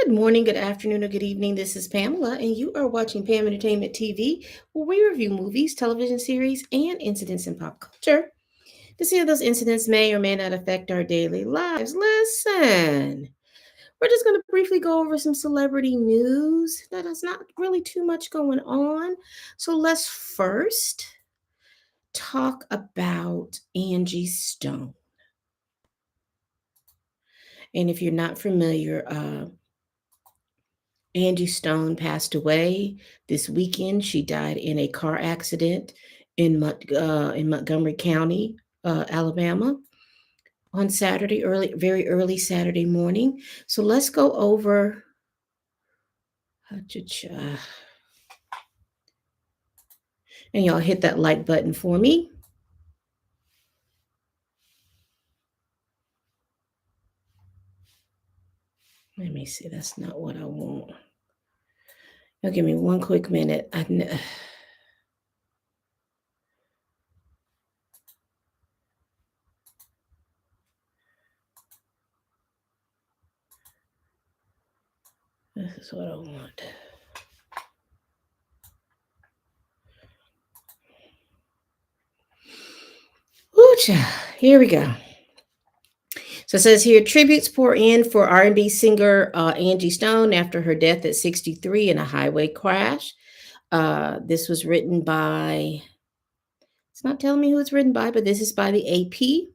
Good morning, good afternoon, or good evening. This is Pamela, and you are watching Pam Entertainment TV, where we review movies, television series, and incidents in pop culture to see how those incidents may or may not affect our daily lives. Listen, we're just going to briefly go over some celebrity news that is not really too much going on. So let's first talk about Angie Stone. And if you're not familiar, Angie Stone passed away this weekend. She died in a car accident in Montgomery County, Alabama, on Saturday, very early Saturday morning. So let's go over. And y'all hit that like button for me. Let me see. That's not what I want. Now give me one quick minute. This is what I want. Ooh, here we go. So it says here tributes pour in for R&B singer Angie Stone after her death at 63 in a highway crash. This was written by, it's not telling me who it's written by, but this is by the AP.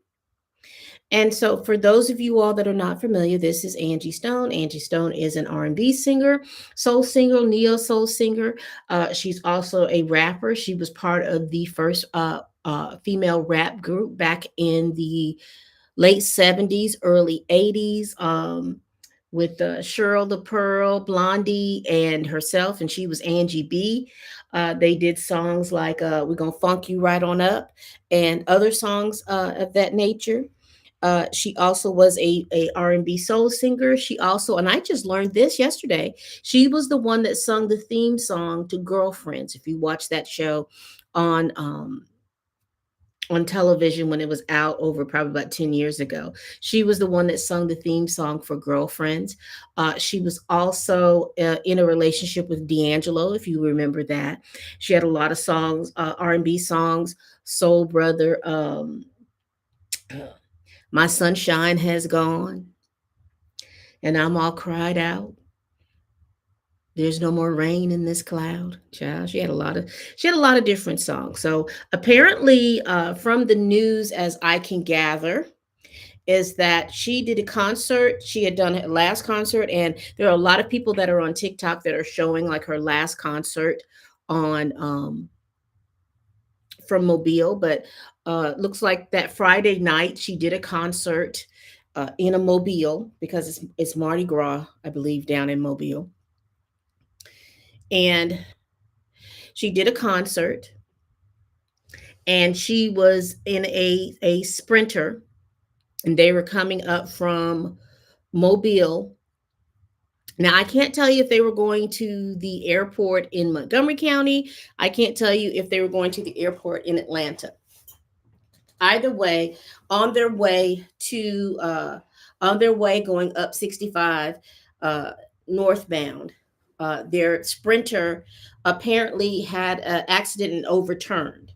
And so for those of you all that are not familiar, this is Angie Stone. Angie Stone is an R&B singer, soul singer, neo soul singer. She's also a rapper. She was part of the first female rap group back in the late 70s, early 80s, with Cheryl the Pearl, Blondie, and herself, and she was Angie B. They did songs like We're Gonna Funk You Right On Up and other songs of that nature. She also was a R&B soul singer. She also, and I just learned this yesterday, she was the one that sung the theme song to Girlfriends. If you watch that show on on television when it was out over probably about 10 years ago. She was the one that sung the theme song for Girlfriends. She was also in a relationship with D'Angelo, if you remember that. She had a lot of songs, R&B songs, Soul Brother, My Sunshine Has Gone, and I'm All Cried Out. There's no more rain in this cloud. Child, she had a lot of different songs. So apparently, from the news, as I can gather, is that she did a concert. She had done her last concert, and there are a lot of people that are on TikTok that are showing like her last concert on from Mobile. But looks like that Friday night she did a concert in a Mobile because it's Mardi Gras, I believe, down in Mobile, and she did a concert, and she was in a sprinter, and they were coming up from Mobile. Now, I can't tell you if they were going to the airport in Montgomery County. I can't tell you if they were going to the airport in Atlanta. Either way, on their way to on their way going up 65 uh, northbound, their sprinter apparently had an accident and overturned.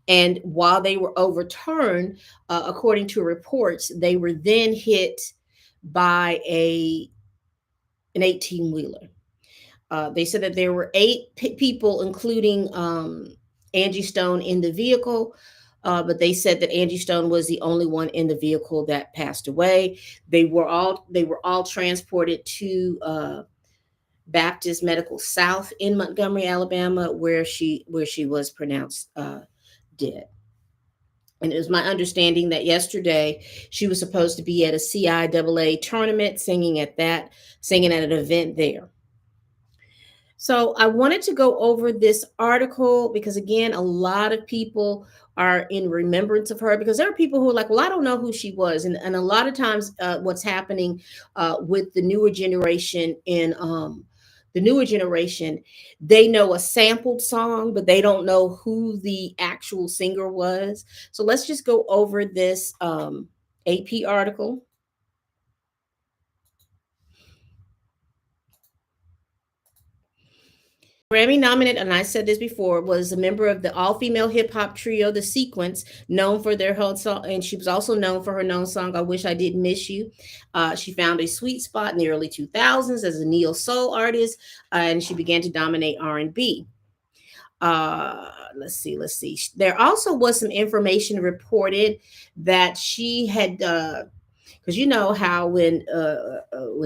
And while they were overturned, according to reports, they were then hit by a an 18 wheeler. They said that there were eight people, including Angie Stone, in the vehicle. But they said that Angie Stone was the only one in the vehicle that passed away. They were all transported to Baptist Medical South in Montgomery, Alabama, where she was pronounced dead. And it was my understanding that yesterday she was supposed to be at a CIAA tournament, singing at an event there. So I wanted to go over this article because, again, a lot of people are in remembrance of her because there are people who are like, well, I don't know who she was. And a lot of times what's happening with the newer generation, they know a sampled song, but they don't know who the actual singer was. So let's just go over this AP article. Grammy nominated, and I said this before, was a member of the all female hip hop trio, The Sequence, known for their whole song. And she was also known for her known song, I Wish I Didn't Miss You. She found a sweet spot in the early 2000s as a neo soul artist, and she began to dominate R&B. Let's see. There also was some information reported that she had because you know how when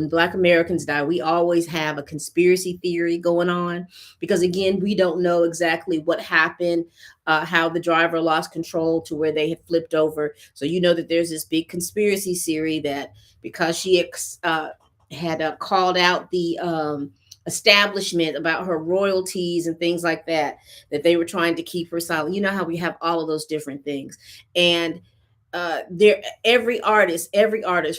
Black Americans die, we always have a conspiracy theory going on, because again, we don't know exactly what happened, how the driver lost control to where they had flipped over. So you know that there's this big conspiracy theory that because she had called out the establishment about her royalties and things like that, that they were trying to keep her silent. You know how we have all of those different things. And there every artist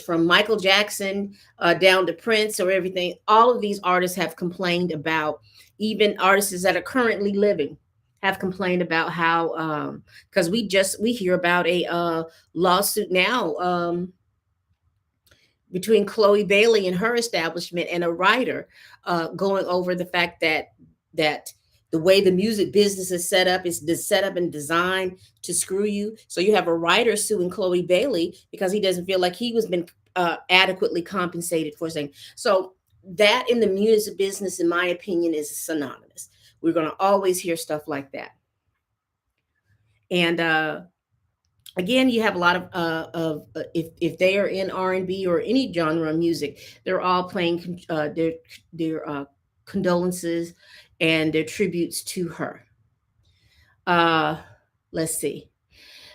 from Michael Jackson down to Prince or everything, all of these artists have complained about, even artists that are currently living have complained about how because we hear about a lawsuit now between Chloe Bailey and her establishment and a writer going over the fact that the way the music business is set up is set up and designed to screw you. So you have a writer suing Chloe Bailey because he doesn't feel like he was been adequately compensated for saying. So that in the music business, in my opinion, is synonymous. We're going to always hear stuff like that. And again, you have a lot of if they are in R&B or any genre of music, they're all playing their condolences and their tributes to her. uh let's see.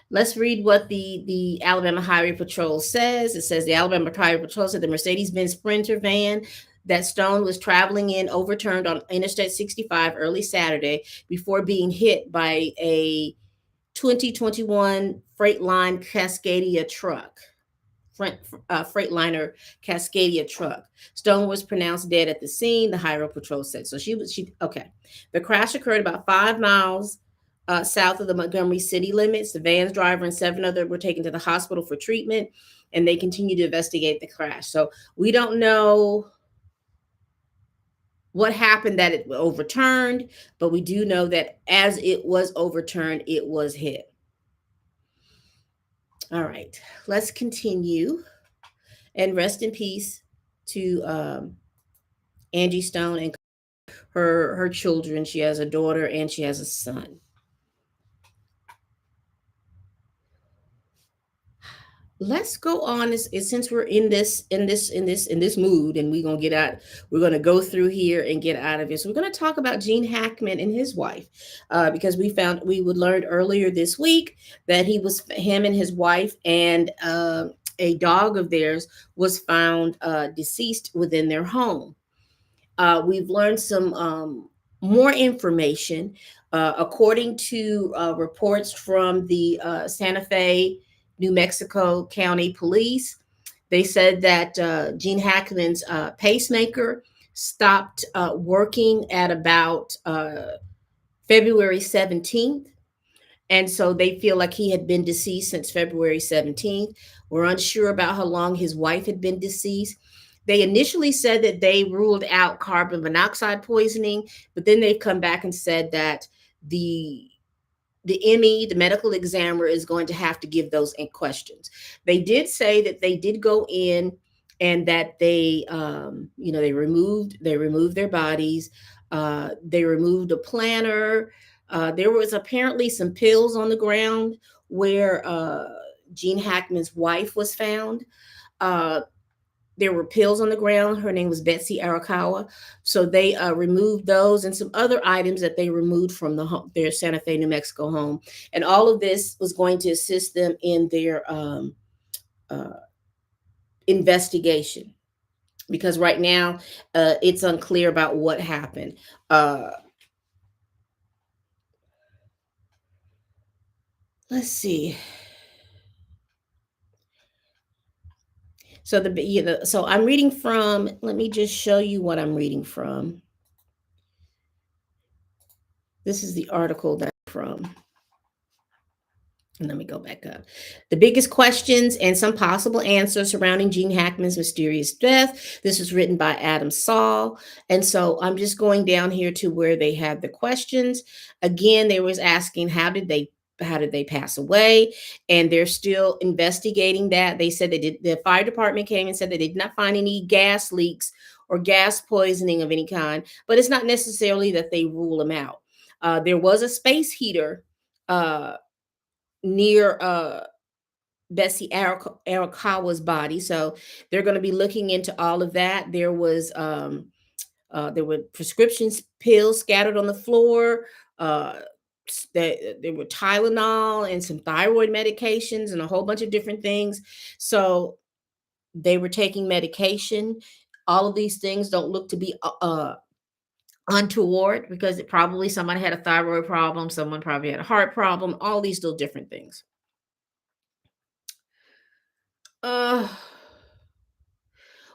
Let's read what the Alabama Highway Patrol says. It says the Alabama Highway Patrol said the Mercedes-Benz Sprinter van that Stone was traveling in overturned on Interstate 65 early Saturday before being hit by a 2021 Freightliner Cascadia truck. Freightliner Cascadia truck. Stone was pronounced dead at the scene, the Highway Patrol said. So she okay. The crash occurred about 5 miles south of the Montgomery city limits. The van's driver and 7 others were taken to the hospital for treatment, and they continue to investigate the crash. So we don't know what happened that it overturned, but we do know that as it was overturned, it was hit. All right, let's continue. And rest in peace to Angie Stone and her children. She has a daughter and she has a son. Let's go on since we're in this mood, and we're gonna get out. We're gonna go through here and get out of it. So we're gonna talk about Gene Hackman and his wife, because we would learned earlier this week that him and his wife and a dog of theirs was found deceased within their home. We've learned some more information. According to reports from the Santa Fe, New Mexico County Police, they said that Gene Hackman's pacemaker stopped working at about February 17th. And so they feel like he had been deceased since February 17th. We're unsure about how long his wife had been deceased. They initially said that they ruled out carbon monoxide poisoning, but then they've come back and said that the ME, the medical examiner, is going to have to give those questions. They did say that they did go in and that they removed their bodies. They removed a planner. There was apparently some pills on the ground where Gene Hackman's wife was found. Uh, there were pills on the ground. Her name was Betsy Arakawa. So they removed those and some other items that they removed from their Santa Fe, New Mexico home. And all of this was going to assist them in their uh, investigation, because right now it's unclear about what happened. Let's see. So I'm reading from, let me just show you what I'm reading from. This is the article that I'm from. Let me go back up. The biggest questions and some possible answers surrounding Gene Hackman's mysterious death. This was written by Adam Saul. And so I'm just going down here to where they had the questions. Again, they was asking how did they pass away? And they're still investigating that. They said the fire department came and said that they did not find any gas leaks or gas poisoning of any kind, but it's not necessarily that they rule them out. There was a space heater uh, near Bessie Arakawa's body. So they're going to be looking into all of that. There were prescription pills scattered on the floor. There were Tylenol and some thyroid medications and a whole bunch of different things. So they were taking medication. All of these things don't look to be untoward because it probably somebody had a thyroid problem, someone probably had a heart problem, all these little different things. Uh,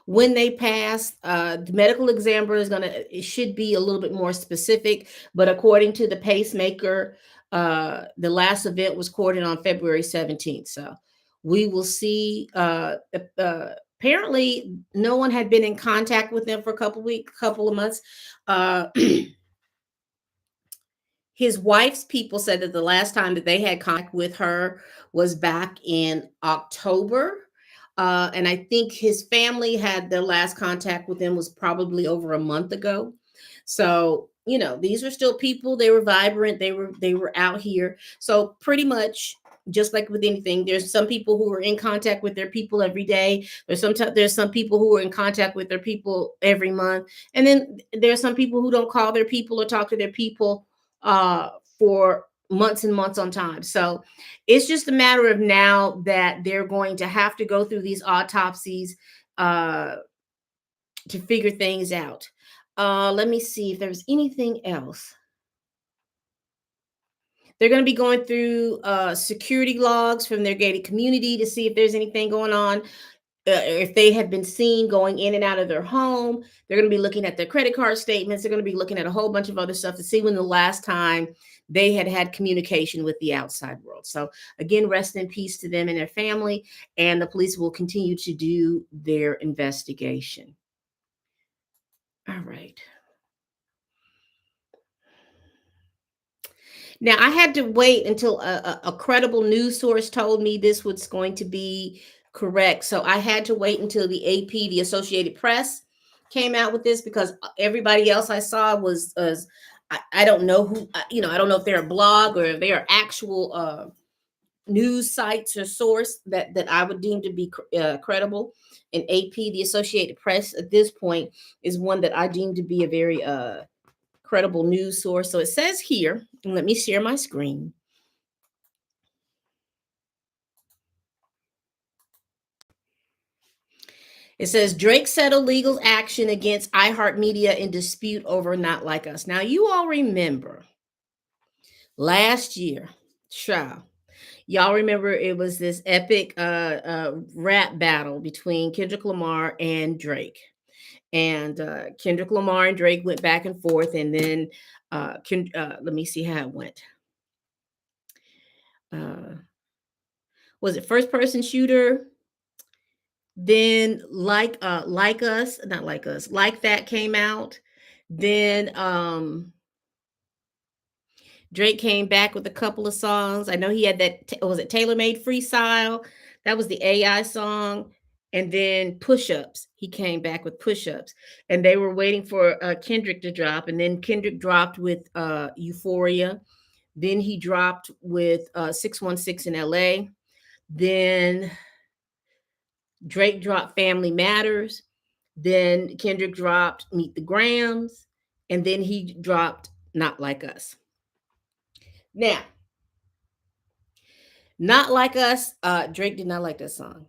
when they pass, the medical examiner is gonna it should be a little bit more specific, but according to the pacemaker, the last event was recorded on February 17th. So we will see. Apparently, no one had been in contact with them for a couple of months. Uh, his wife's people said that the last time that they had contact with her was back in October. And I think his family had their last contact with him was probably over a month ago. So, these were still people. They were vibrant. They were out here. So pretty much just like with anything, there's some people who are in contact with their people every day. There's some people who are in contact with their people every month. And then there's some people who don't call their people or talk to their people uh, for months and months on time. So it's just a matter of now that they're going to have to go through these autopsies uh, to figure things out. Let me see if there's anything else. They're going to be going through security logs from their gated community to see if there's anything going on. If they have been seen going in and out of their home, they're going to be looking at their credit card statements. They're going to be looking at a whole bunch of other stuff to see when the last time they had communication with the outside world. So again, rest in peace to them and their family, and the police will continue to do their investigation. All right. Now, I had to wait until a credible news source told me this was going to be correct. So I had to wait until the AP, the Associated Press, came out with this because everybody else I saw was I don't know who, I don't know if they're a blog or if they are actual news sites or source that I would deem to be credible. And AP, the Associated Press, at this point is one that I deem to be a very credible news source. So it says here, and let me share my screen. It says Drake settled legal action against iHeartMedia in dispute over Not Like Us. Now, you all remember last year, child, y'all remember it was this epic rap battle between Kendrick Lamar and Drake. And Kendrick Lamar and Drake went back and forth. And then let me see how it went. Was it first person shooter? Then like us, not like us, like that came out. Then Drake came back with a couple of songs. I know he had that was it Tailor Made Freestyle? That was the AI song. And then push-ups. He came back with push-ups. And they were waiting for Kendrick to drop. And then Kendrick dropped with Euphoria. Then he dropped with 616 in LA. Then Drake dropped Family Matters. Then Kendrick dropped Meet the Grams. And then he dropped Not Like Us. Now, Not Like Us, Drake did not like that song.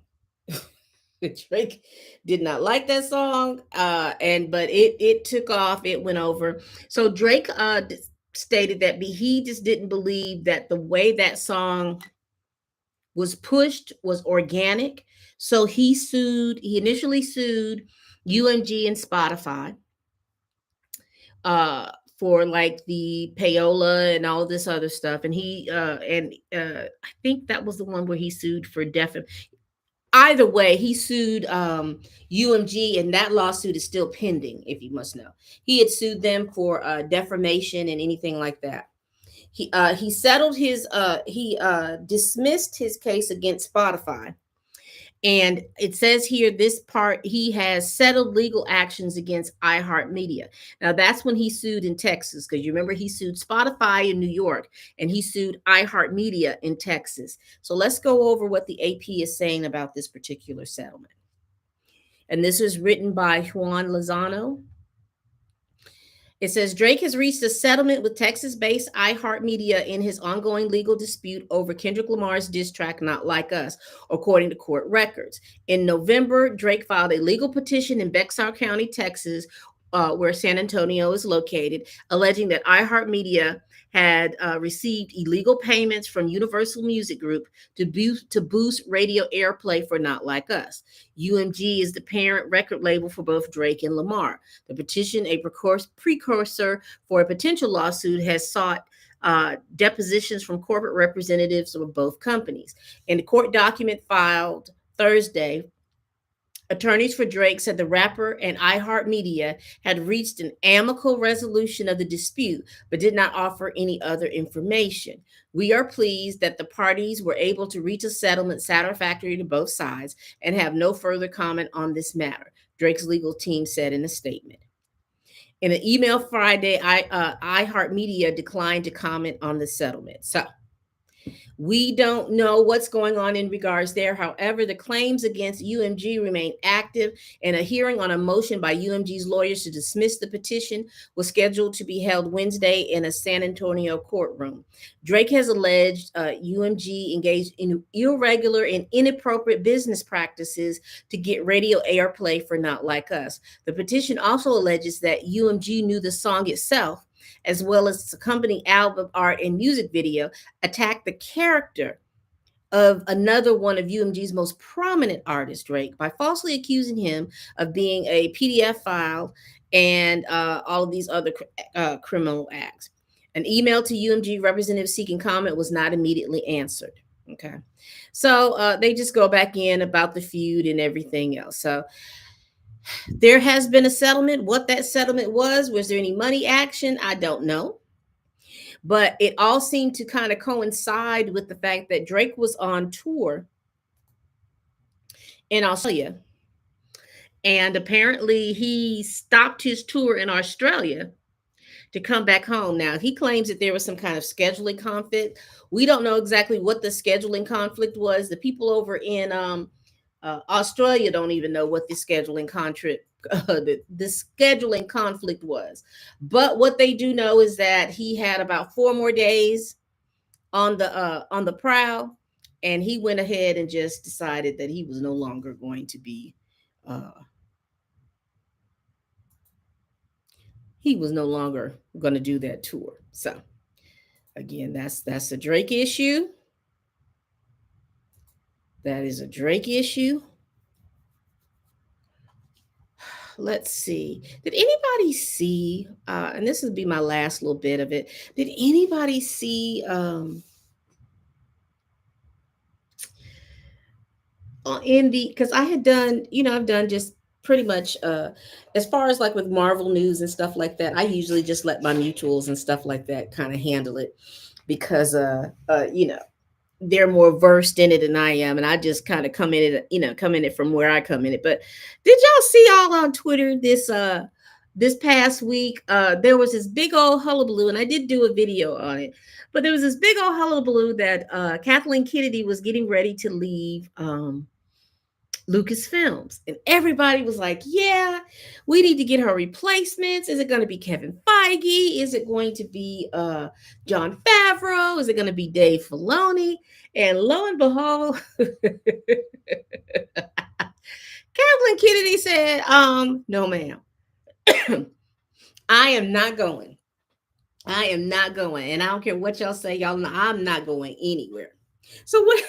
Drake did not like that song. But it took off, it went over. So Drake stated that he just didn't believe that the way that song was pushed was organic. So he initially sued UMG and Spotify for like the payola and all this other stuff. And I think that was the one where he sued for either way, he sued UMG, and that lawsuit is still pending, if you must know. He had sued them for defamation and anything like that. He settled his he dismissed his case against Spotify. And it says here, this part, he has settled legal actions against iHeartMedia. Now, that's when he sued in Texas, because you remember he sued Spotify in New York and he sued iHeartMedia in Texas. So let's go over what the AP is saying about this particular settlement. And this is written by Juan Lozano. It says Drake has reached a settlement with Texas-based iHeartMedia in his ongoing legal dispute over Kendrick Lamar's diss track "Not Like Us," according to court records. In November, Drake filed a legal petition in Bexar County, Texas, where San Antonio is located, alleging that iHeartMedia had received illegal payments from Universal Music Group to boost radio airplay for "Not Like Us." UMG is the parent record label for both Drake and Lamar. The petition, a precursor for a potential lawsuit, has sought depositions from corporate representatives of both companies. In the court document filed Thursday, attorneys for Drake said the rapper and iHeartMedia had reached an amicable resolution of the dispute, but did not offer any other information. "We are pleased that the parties were able to reach a settlement satisfactory to both sides and have no further comment on this matter," Drake's legal team said in a statement. In an email Friday, iHeartMedia declined to comment on the settlement. So we don't know what's going on in regards there. However, the claims against UMG remain active, and a hearing on a motion by UMG's lawyers to dismiss the petition was scheduled to be held Wednesday in a San Antonio courtroom. Drake has alleged UMG engaged in irregular and inappropriate business practices to get radio airplay for "Not Like Us." The petition also alleges that UMG knew the song itself, as well as its accompanying album art and music video, attacked the character of another one of UMG's most prominent artists, Drake, by falsely accusing him of being a PDF file and all of these other criminal acts. An email to UMG representatives seeking comment was not immediately answered. Okay. So they just go back in about the feud and everything else. So there has been a settlement. What that settlement was there any money action? I don't know. But it all seemed to kind of coincide with the fact that Drake was on tour in Australia. And apparently he stopped his tour in Australia to come back home. Now, he claims that there was some kind of scheduling conflict. We don't know exactly what the scheduling conflict was. The people over in Australia don't even know what the scheduling contract the scheduling conflict was. But what they do know is that he had about 4 more days on the prowl, and he went ahead and just decided that he was no longer going to be he was no longer going to do that tour. So again, that's a Drake issue. That is a Drake issue. Let's see. Did anybody see? And this would be my last little bit of it. Did anybody see? In the because I had done, I've done just pretty much as far as like with Marvel news and stuff like that. I usually just let my mutuals and stuff like that kind of handle it because they're more versed in it than I am, and I just kind of come in it from where I come in it. But did y'all see all on Twitter this past week? There was this big old hullabaloo, and I did do a video on it. But there was this big old hullabaloo that Kathleen Kennedy was getting ready to leave Lucasfilms, and everybody was like, "Yeah, we need to get her replacements. Is it going to be Kevin Feige? Is it going to be Jon Favreau? Is it going to be Dave Filoni?" And lo and behold, Kathleen Kennedy said, "No, ma'am, I am not going. I am not going, and I don't care what y'all say, y'all. I'm not going anywhere." So what?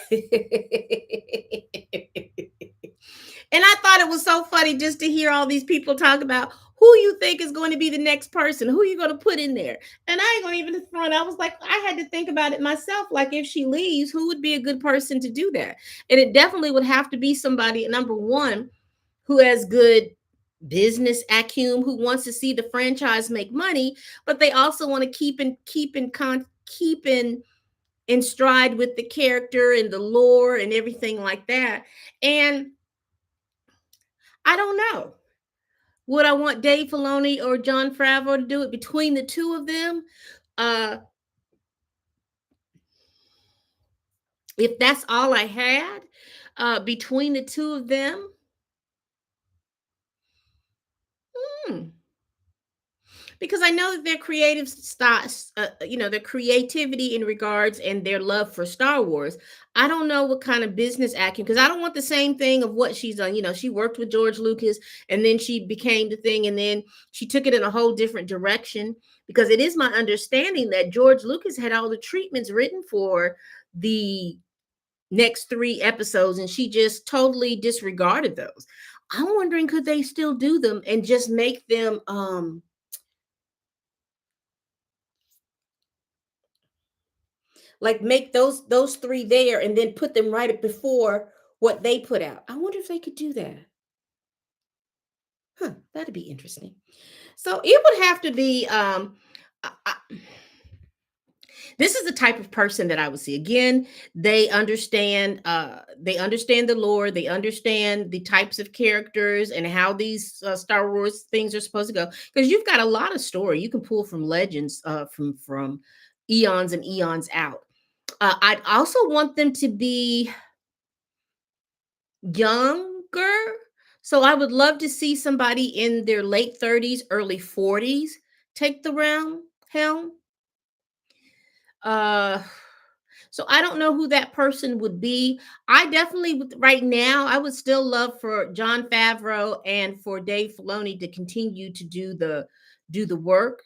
And I thought it was so funny just to hear all these people talk about, Who you think is going to be the next person? Who you going to put in there? And I ain't going to even front. I was like, I had to think about it myself. Like, if she leaves, who would be a good person to do that? And it definitely would have to be somebody, number one, who has good business acumen, who wants to see the franchise make money, but they also want to keep in stride with the character and the lore and everything like that. And I don't know. Would I want Dave Filoni or John Favreau to do it between the two of them? Uh, if that's all I had between the two of them, hmm, because I know that their creative styles, their creativity in regards and their love for Star Wars. I don't know what kind of business acumen, because I don't want the same thing of what she's done. She worked with George Lucas, and then she became the thing, and then she took it in a whole different direction. Because it is my understanding that George Lucas had all the treatments written for the next three episodes, and she just totally disregarded those. I'm wondering, could they still do them and just make them like make those three there and then put them right before what they put out. I wonder if they could do that. Huh, that'd be interesting. So it would have to be this is the type of person that I would see. Again, they understand the lore, they understand the types of characters and how these Star Wars things are supposed to go, because you've got a lot of story you can pull from legends from eons and eons out. I'd also want them to be younger. So I would love to see somebody in their late 30s, early 40s take the helm. Uh so I don't know who that person would be. I definitely right now I would still love for John Favreau and for Dave Filoni to continue to do the work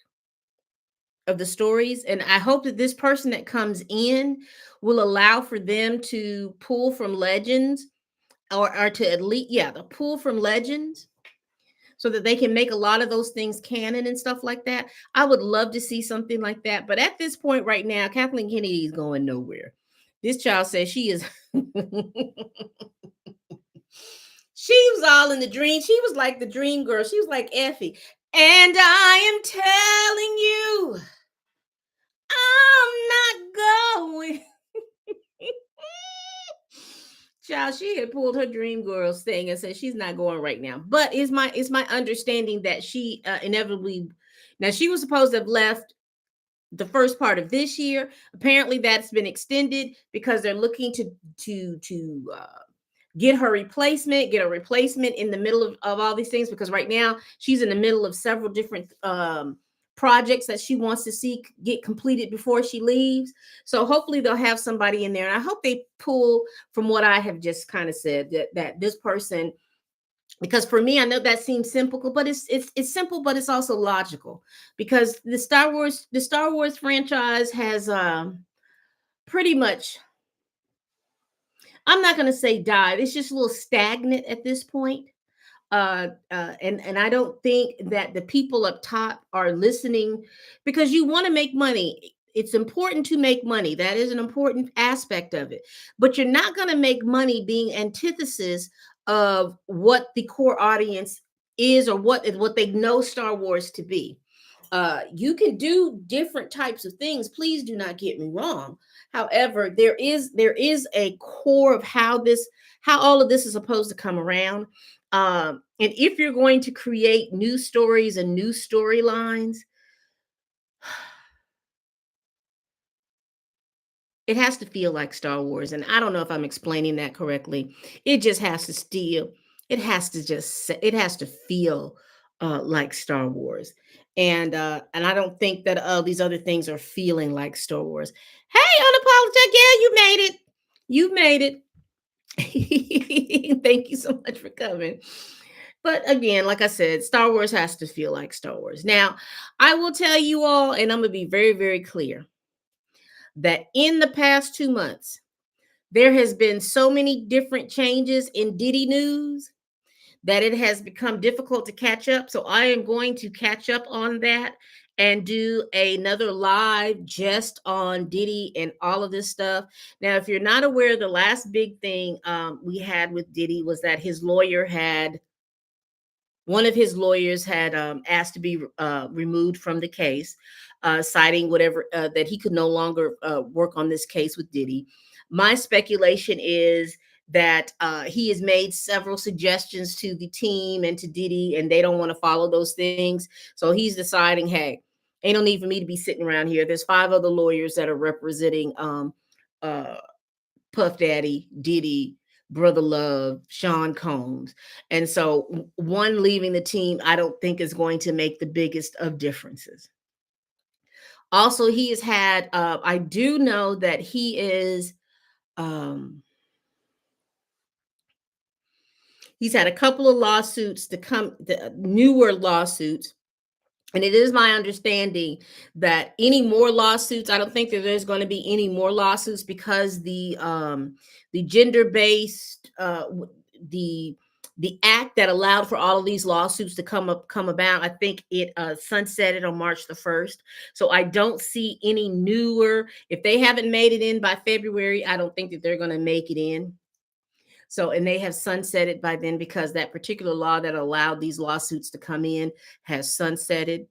of the stories, and I hope that this person that comes in will allow for them to pull from legends, or to at least, yeah, the pull from legends, so that they can make a lot of those things canon and stuff like that. I would love to see something like that. But at this point right now, Kathleen Kennedy is going nowhere. This child says she is she was all in the dream. She was like the dream girl. She was like Effie. And I am telling you, I'm not going. Child, she had pulled her dream girls thing and said she's not going right now. But it's my understanding that she inevitably, now she was supposed to have left the first part of this year. Apparently that's been extended because they're looking to get a replacement in the middle of all these things, because right now she's in the middle of several different projects that she wants to see get completed before she leaves. So hopefully they'll have somebody in there, and I hope they pull from what I have just kind of said, that this person, because for me, I know that seems simple, but it's simple, but it's also logical, because the Star Wars franchise has pretty much, I'm not going to say died. It's just a little stagnant at this point. And I don't think that the people up top are listening, because you want to make money. It's important to make money. That is an important aspect of it. But you're not going to make money being antithesis of what the core audience is, or what they know Star Wars to be. You can do different types of things. Please do not get me wrong. However, there is a core of how all of this is supposed to come around. And if you're going to create new stories and new storylines, it has to feel like Star Wars. And I don't know if I'm explaining that correctly. It just has to steal. It has to feel like Star Wars. And I don't think that these other things are feeling like Star Wars. Hey, unapologetic, yeah, you made it. You made it. Thank you so much for coming. But again, like I said, Star Wars has to feel like Star Wars. Now, I will tell you all, and I'm going to be very, very clear, that in the past 2 months, there has been so many different changes in Diddy news that it has become difficult to catch up. So I am going to catch up on that and do another live just on Diddy and all of this stuff. Now, if you're not aware, the last big thing we had with Diddy was that his lawyer had one of his lawyers had asked to be removed from the case, citing whatever that he could no longer work on this case with Diddy. My speculation is that he has made several suggestions to the team and to Diddy, and they don't want to follow those things. So he's deciding, hey, ain't no need for me to be sitting around here. There's 5 other lawyers that are representing uh, Puff Daddy, Diddy, Brother Love, Sean Combs. And so one leaving the team, I don't think is going to make the biggest of differences. Also, he has had, I do know that he is, he's had a couple of lawsuits to come, the newer lawsuits. And it is my understanding that any more lawsuits, I don't think that there's going to be any more lawsuits because the gender-based the the act that allowed for all of these lawsuits to come about, I think it sunsetted on March the 1st. So I don't see any newer. If they haven't made it in by February, I don't think that they're going to make it in. So, and they have sunsetted by then because that particular law that allowed these lawsuits to come in has sunsetted.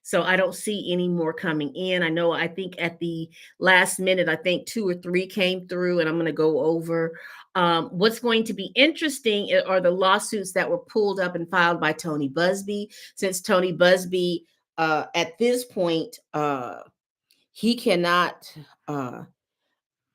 So I don't see any more coming in. I know, I think at the last minute, I think 2 or 3 came through, and I'm going to go over. What's going to be interesting are the lawsuits that were pulled up and filed by Tony Busby. Since Tony Busby, at this point, he cannot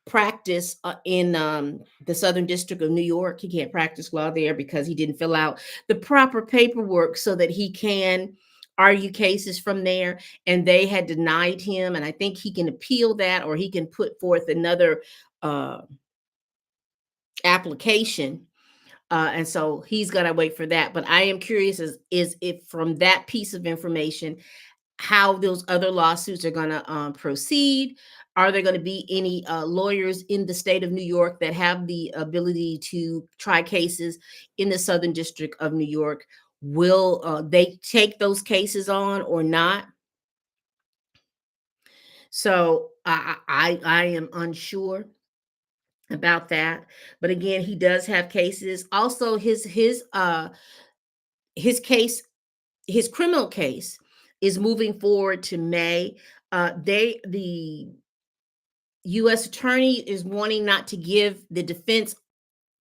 practice in the Southern District of New York. He can't practice law there because he didn't fill out the proper paperwork so that he can argue cases from there. And they had denied him. And I think he can appeal that, or he can put forth another application. And so he's going to wait for that. But I am curious is if from that piece of information, how those other lawsuits are going to proceed. Are there going to be any lawyers in the state of New York that have the ability to try cases in the Southern District of New York? Will they take those cases on or not? So I am unsure about that. But again, he does have cases. Also, his case, his criminal case, is moving forward to May. The U.S. attorney is wanting not to give the defense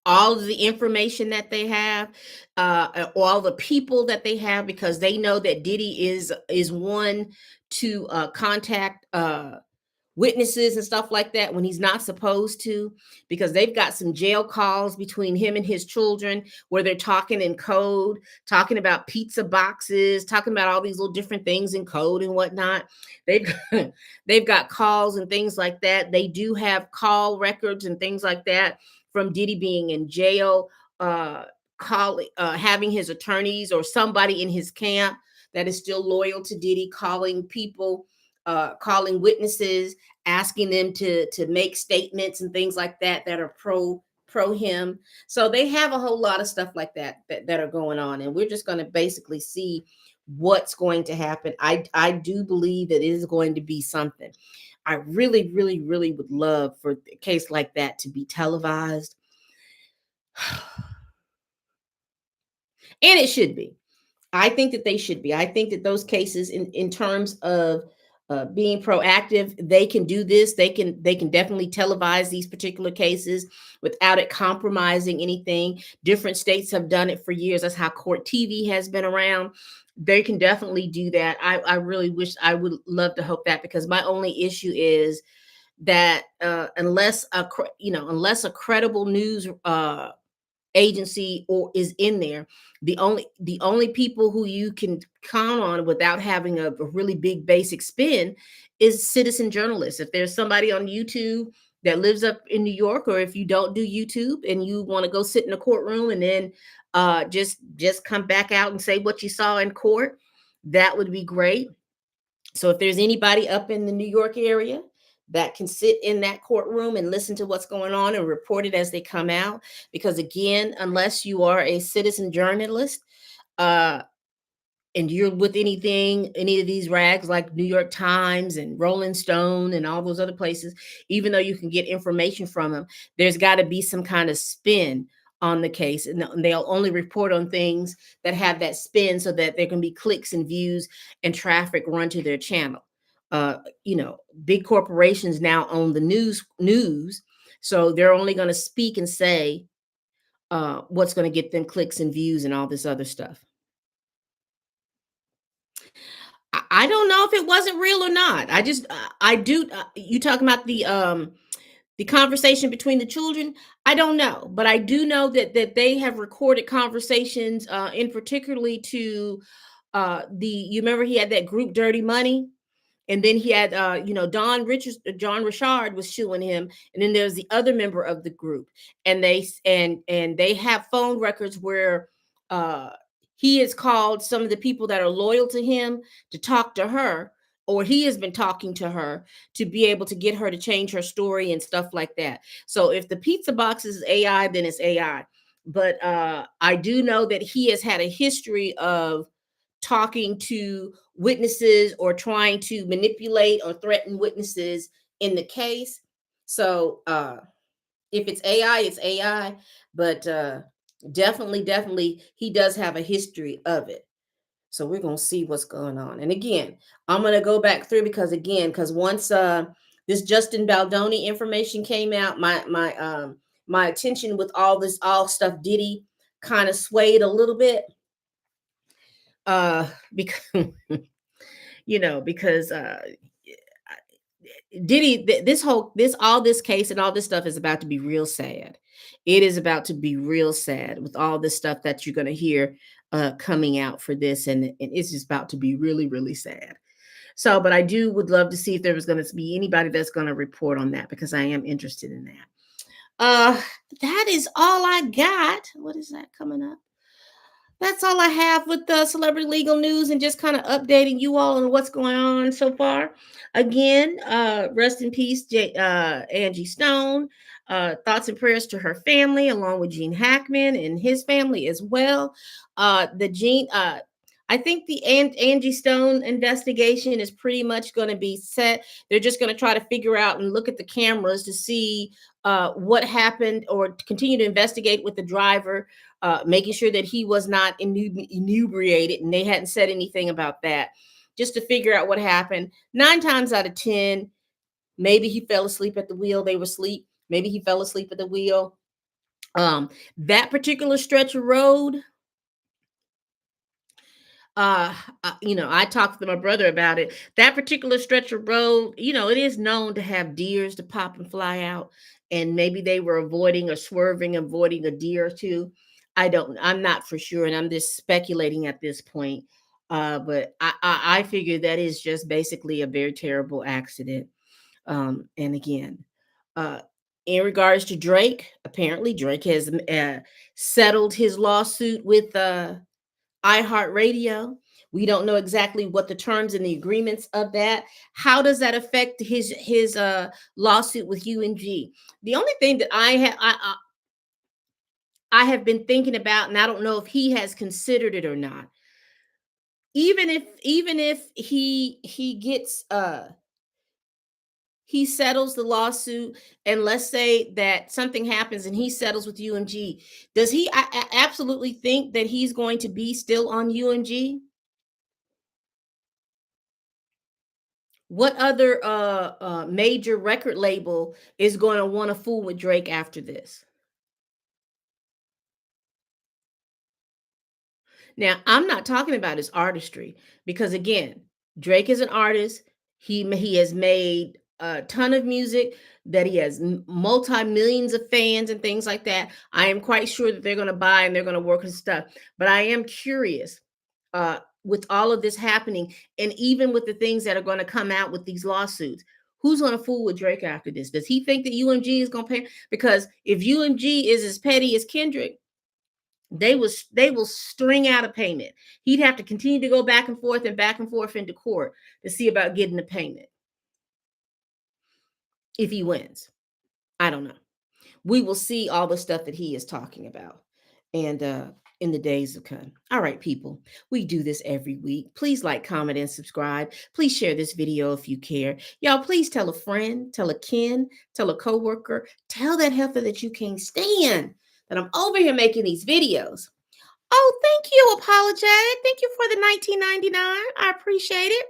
all of the information that they have, all the people that they have, because they know that Diddy is one to contact witnesses and stuff like that when he's not supposed to, because they've got some jail calls between him and his children where they're talking in code, talking about pizza boxes, talking about all these little different things in code and whatnot. They've got calls and things like that. They do have call records and things like that from Diddy being in jail, having his attorneys or somebody in his camp that is still loyal to Diddy calling people, calling witnesses, asking them to make statements and things like that that are pro him. So they have a whole lot of stuff like that are going on, and we're just going to basically see what's going to happen. I do believe that it is going to be something. I really, really, really would love for a case like that to be televised. And it should be. I think that they should be. I think that those cases, in terms of being proactive, they can do this. They can definitely televise these particular cases without it compromising anything. Different states have done it for years. That's how court TV has been around. They can definitely do that. I really wish, I would love to hope that, because my only issue is that unless a credible news agency or is in there, the only people who you can count on without having a really big basic spin is citizen journalists. If there's somebody on YouTube that lives up in New York, or if you don't do YouTube and you want to go sit in a courtroom and then just come back out and say what you saw in court, that would be great. So if there's anybody up in the New York area that can sit in that courtroom and listen to what's going on and report it as they come out. Because again, unless you are a citizen journalist, uh, and you're with anything, any of these rags like New York Times and Rolling Stone and all those other places, even though you can get information from them, there's got to be some kind of spin on the case. And they'll only report on things that have that spin so that there can be clicks and views and traffic run to their channel. You know, big corporations now own the news. So they're only going to speak and say what's going to get them clicks and views and all this other stuff. I don't know if it wasn't real or not. I just I do you talking about the conversation between the children? I don't know, but I do know that they have recorded conversations in particularly to the you remember he had that group Dirty Money, and then he had John Richard was suing him, and then there's the other member of the group, and they have phone records where uh he has called some of the people that are loyal to him to talk to her, or he has been talking to her to be able to get her to change her story and stuff like that. So if the pizza box is AI, then it's AI. But I do know that he has had a history of talking to witnesses or trying to manipulate or threaten witnesses in the case. So if it's AI, it's AI, but definitely he does have a history of it. So we're gonna see what's going on. And again, I'm gonna go back through because once this Justin Baldoni information came out, my attention with all stuff Diddy kind of swayed a little bit. Because because Diddy, this all this case and all this stuff is about to be real sad. It is about to be real sad with all this stuff that you're going to hear coming out for this, and it's just about to be really, really sad. So, but I would love to see if there was going to be anybody that's going to report on that because I am interested in that. Uh, that is all I got. What is that coming up? That's all I have with the celebrity legal news and just kind of updating you all on what's going on so far. Again, rest in peace, Angie Stone. Thoughts and prayers to her family, along with Gene Hackman and his family as well. I think the Angie Stone investigation is pretty much going to be set. They're just going to try to figure out and look at the cameras to see what happened or to continue to investigate with the driver, making sure that he was not inebriated and they hadn't said anything about that, just to figure out what happened. 9 times out of 10, maybe he fell asleep at the wheel. They were asleep. Maybe he fell asleep at the wheel. That particular stretch of road, I talked to my brother about it. That particular stretch of road, it is known to have deers to pop and fly out, and maybe they were avoiding or swerving, avoiding a deer or two. I'm not for sure, and I'm just speculating at this point. But I figure that is just basically a very terrible accident. And again, uh, in regards to Drake, apparently Drake has settled his lawsuit with iHeartRadio. We don't know exactly what the terms and the agreements of that. How does that affect his lawsuit with UNG? The only thing that I have been thinking about, and I don't know if he has considered it or not. Even if he gets he settles the lawsuit, and let's say that something happens and he settles with UNG, does he absolutely think that he's going to be still on UNG? What other major record label is going to want to fool with Drake after this? Now, I'm not talking about his artistry because again, Drake is an artist. He has made a ton of music that he has multi millions of fans and things like that. I am quite sure that they're going to buy and they're going to work his stuff. But I am curious with all of this happening, and even with the things that are going to come out with these lawsuits. Who's going to fool with Drake after this? Does he think that UMG is going to pay? Because if UMG is as petty as Kendrick, they will string out a payment. He'd have to continue to go back and forth into court to see about getting the payment. if he wins. I don't know. We will see all the stuff that he is talking about. And in the days to come. All right, people, we do this every week. Please like, comment, and subscribe. Please share this video if you care. Y'all, please tell a friend, tell a kin, tell a coworker, tell that heifer that you can't stand that I'm over here making these videos. Oh, thank you, Apologetic. Thank you for the 1999. I appreciate it.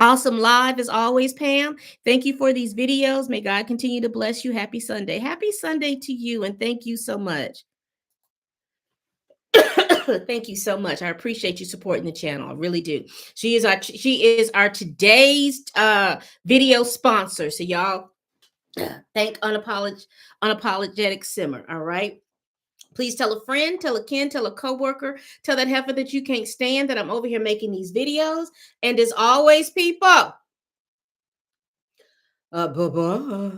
Awesome live as always, Pam. Thank you for these videos. May God continue to bless you. Happy Sunday. Happy Sunday to you, and thank you so much. Thank you so much. I appreciate you supporting the channel. I really do. She is our today's video sponsor. So y'all thank unapologetic simmer. All right. Please tell a friend, tell a kin, tell a coworker, tell that heifer that you can't stand that I'm over here making these videos. And as always, people, bye-bye.